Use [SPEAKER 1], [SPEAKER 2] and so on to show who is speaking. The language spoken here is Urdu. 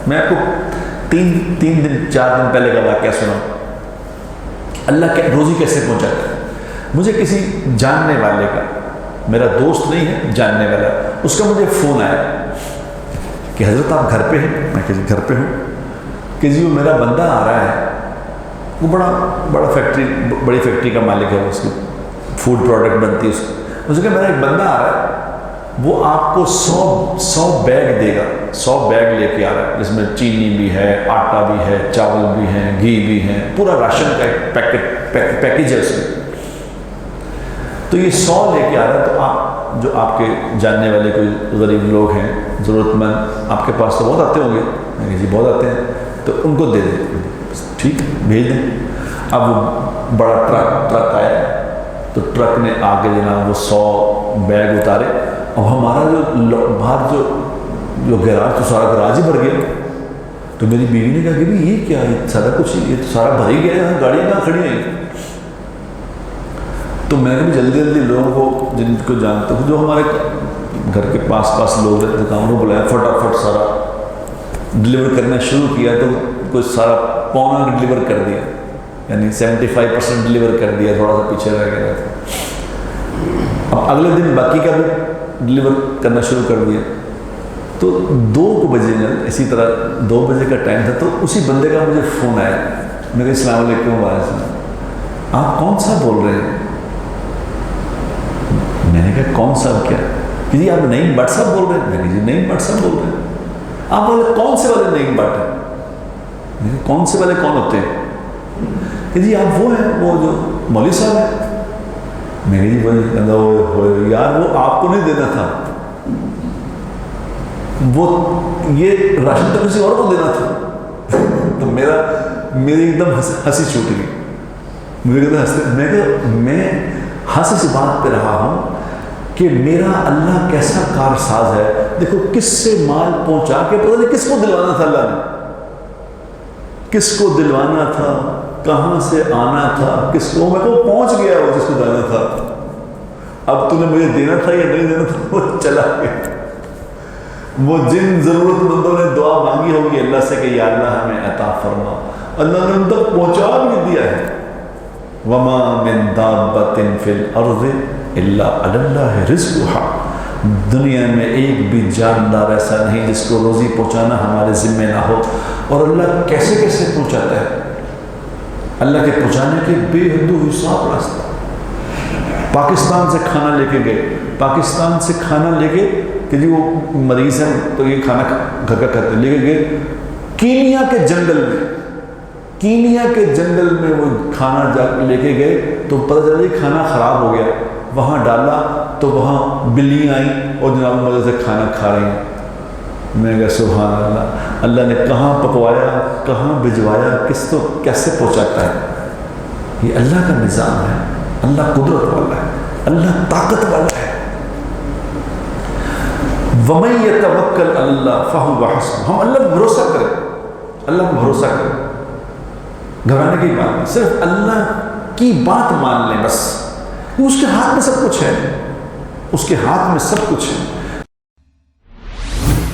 [SPEAKER 1] میں آپ کو تین دن 4 دن پہلے کا واقعہ سنا. اللہ کے روزی کیسے پہنچاتا ہے. مجھے کسی جاننے والے کا، میرا دوست نہیں ہے، جاننے والا، اس کا مجھے فون آیا کہ حضرت آپ گھر پہ ہیں؟ میں کہ گھر پہ ہوں. کہ جی وہ میرا بندہ آ رہا ہے، وہ بڑا بڑی فیکٹری کا مالک ہے، اس کی فوڈ پروڈکٹ بنتی ہے اس کی. مجھے کہ میرا ایک بندہ آ رہا ہے، وہ آپ کو 100 بیگ دے گا. 100 بیگ لے کے آ رہا ہے، جس میں چینی بھی ہے، آٹا بھی ہے، چاول بھی ہے، گھی بھی ہے، پورا راشن کا ایک پیکیج ہے اس میں. تو یہ 100 لے کے آ رہا ہے. تو آپ جو آپ کے جاننے والے کوئی غریب لوگ ہیں، ضرورت مند، آپ کے پاس تو بہت آتے ہوں گے. میں کہ جی بہت آتے ہیں، تو ان کو دے دیں. ٹھیک ہے، بھیج دیں. اب وہ بڑا ٹرک آیا، تو ٹرک نے آگے جناب وہ 100 بیگ اتارے. اب ہمارا جو باہر جو گیراج، تو سارا گیراج ہی بھر گیا. تو میری بیوی نے کہا کہ یہ کیا، یہ سارا کچھ، یہ تو سارا بھر ہی گیا ہے، گاڑیاں کہاں کھڑی ہیں. تو میں نے بھی جلدی لوگوں کو جن کو جانتا ہوں، جو ہمارے گھر کے پاس لوگ رہتے تھے، انہوں نے بلایا، فٹافٹ سارا ڈلیور کرنا شروع کیا. تو کوئی سارا پونا ڈلیور کر دیا، یعنی 75% ڈلیور کر دیا، تھوڑا سا پیچھے رہ گیا تھا. اب اگلے دن باقی کا بھی ڈلیور کرنا شروع کر دیا. تو 2 بجے اسی طرح 2 بجے کا ٹائم تھا. تو اسی بندے کا مجھے فون آیا. میں کہا السلام علیکم. وعلیکم السلام. آپ کون سا بول رہے ہیں؟ میں نے کہا کون صاحب کیا؟ کہ جی آپ نعیم بٹ صاحب بول رہے ہیں؟ میں نے کہا جی نعیم بٹ صاحب بول رہے ہیں. آپ بولے کون سے والے نعیم بٹ ہیں؟ میں نے کہا کون سے والے کون ہوتے ہیں؟ کہ جی آپ وہ ہیں، وہ جو مولوی صاحب ہیں. میں نے جی وہی یار، وہ آپ کو نہیں دینا تھا، وہ یہ راشن تو کسی اور کو دینا تھا. تو میری ایک دم ہنسی چھوٹ گئی. مجھے کہتا ہنستے، میں ہنسی سے بات پہ رہا ہوں کہ میرا اللہ کیسا کارساز ہے. دیکھو کس سے مال پہنچا کے، پتہ نہیں کس کو دلوانا تھا اللہ نے، کس کو دلوانا تھا، کہاں سے آنا تھا، کس کو، میں کو پہنچ گیا وہ جس کو جانا تھا. اب تو نے مجھے دینا تھا یا نہیں دینا تھا، وہ چلا گیا. وہ جن ضرورت مندوں نے دعا مانگی ہوگی اللہ سے کہ یا اللہ ہمیں عطا فرما، اللہ نے ان تک پہنچا بھی دیا ہے. وما من دابۃ فی الارض الا علی اللہ رزقها. دنیا میں ایک بھی جاندار ایسا نہیں جس کو روزی پہنچانا ہمارے ذمہ نہ ہو. اور اللہ کیسے پہنچاتا ہے؟ اللہ کے پہنچانے کے بے حد و حساب راستہ. پاکستان سے کھانا لے کے گئے، پاکستان سے کھانا لے کے کہ جی وہ مریض ہیں تو یہ کھانا گھر کا کھاتے، لے کے گئے کینیا کے جنگل میں وہ کھانا جا لے کے گئے. تو پتہ چلا یہ کھانا خراب ہو گیا. وہاں ڈالا تو وہاں بلیاں آئیں اور جناب مزے سے کھانا کھا رہی ہیں. میں کہا سبحان اللہ، اللہ نے کہاں پکوایا، کہاں بھجوایا، کس کو کیسے پہنچاتا ہے. یہ اللہ کا نظام ہے. اللہ قدرت والا ہے، اللہ طاقت والا ہے. وَمَن يَتَوَكَّلْ عَلَى اللَّهِ فَهُوَ حَسْبُهُ. ہم اللہ پر بھروسہ کریں، اللہ پر بھروسہ کریں، گھبرانے کی بات نہیں، صرف اللہ کی بات مان لیں بس. اس کے ہاتھ میں سب کچھ ہے، اس کے ہاتھ میں سب کچھ ہے.